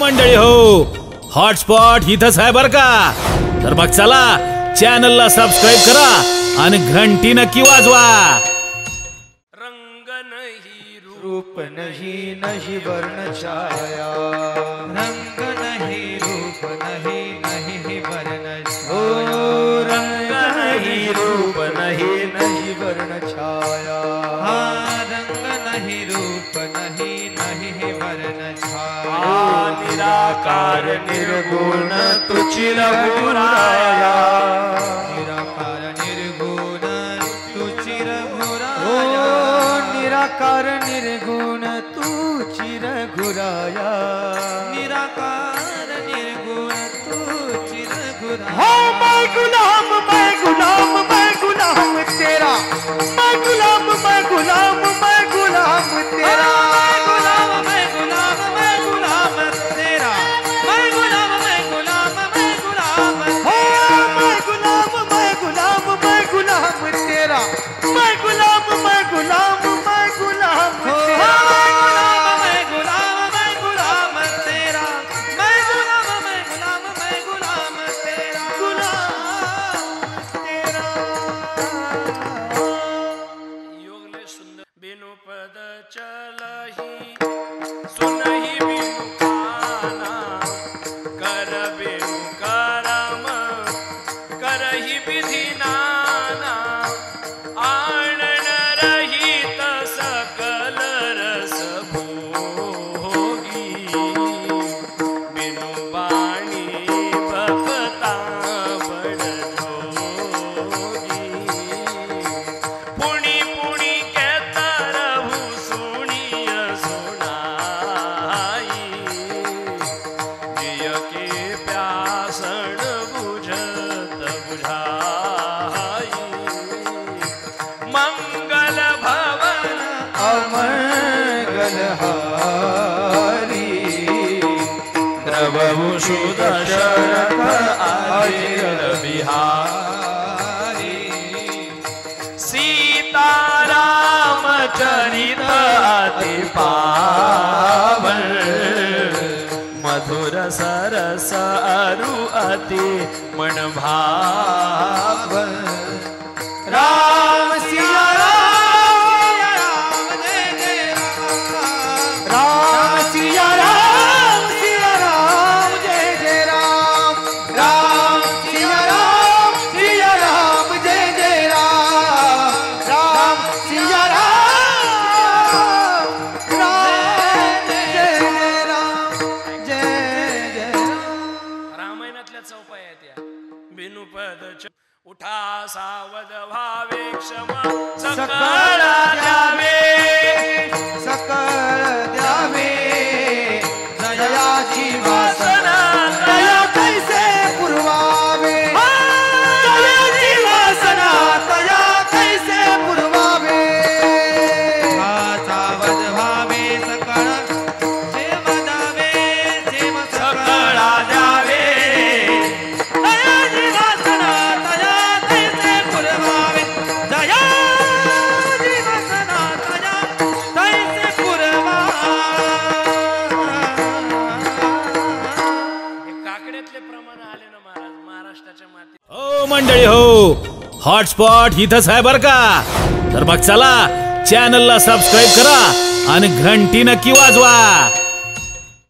मंडळी हो, हॉटस्पॉट इथंच आहे बर का. तर मग चला चॅनलला सबस्क्राईब करा आणि घंटी नक्की वाजवा. रंग नहीं रूप नहीं नहीं वर्ण छाया, रंग नहीं रूप नहीं नहीं वर्ण ओ रंग नहीं रूप नहीं नहीं वर्ण छाया, रंग नहीं रूप नहीं नहीं वर्ण छाया. निराकार निर्गुण तू चिरघुराया, निराकार निर्गुण तू चिरघुराया, निराकार निर्गुण तू चिरघुराया, निराकार निर्गुण तू चिरघुराया. हो मैं गुलाम मैं गुलाम मैं गुलाम तेरा, मैं गुलाम मैं गुलाम मैं गुलाम तेरा, मैं गुलाम मैं गुलाम मैं गुलाम तेरा, मैं गुलाम मैं गुलाम मैं गुलाम हो मैं गुलाम मैं गुलाम मैं गुलाम तेरा, मैं गुलाम मैं गुलाम मैं गुलाम तेरा, मैं गुलाम मैं गुलाम तेरा, मैं गुलाम मैं गुलाम मैं गुलाम तेरा, गुलाम तेरा. योगले सुंदर बिनु पद चलही सुनहि बिनु खाना, कर बिनु करम करहि विधि नाना, आणन रहित सकल रस भोगी, बिनु वाणी भक्ता बड़ जोगी, पुणी पुणी के तरहु सुनिय सुनाई, जिय के प्यासण बुझत बुझाई, मंगल भवन अमंगल हारी, द्रवभु सुदशरथ अजिर बिहारी, सीताराम चरित अति पावन, मधुर सरस अरु अति मन भावन. राम सिया राम, राम सिया राम, सिया राम जय जय राम, राम सिया राम जय जय राम, राम सिया राम, राम जय जय राम, जय जय राम. रामायणातल्या चौपाया आहेत या. बिनु पद उठा सावध व्हावे क्षम सकळ द्यावे, सकळ द्यावे, दयाची वासना दया कैसे पुरवावे, दयाची वासना दया कैसे पुरवावे, सावध व्हावे सकळ जेव दावे, जेव सकळ द्यावे, दयाची वासना दया कैसे पुरवावे, दयाची वासना दया कैसे पुरवावे. हे काकड्यातले प्रमाण आले ना महाराज महाराष्ट्राच्या मातीत. हो मंडळी हो, हॉटस्पॉट इथंच आहे बर का. तर मग चला चॅनलला सबस्क्राईब करा आणि घंटी नक्की वाजवा.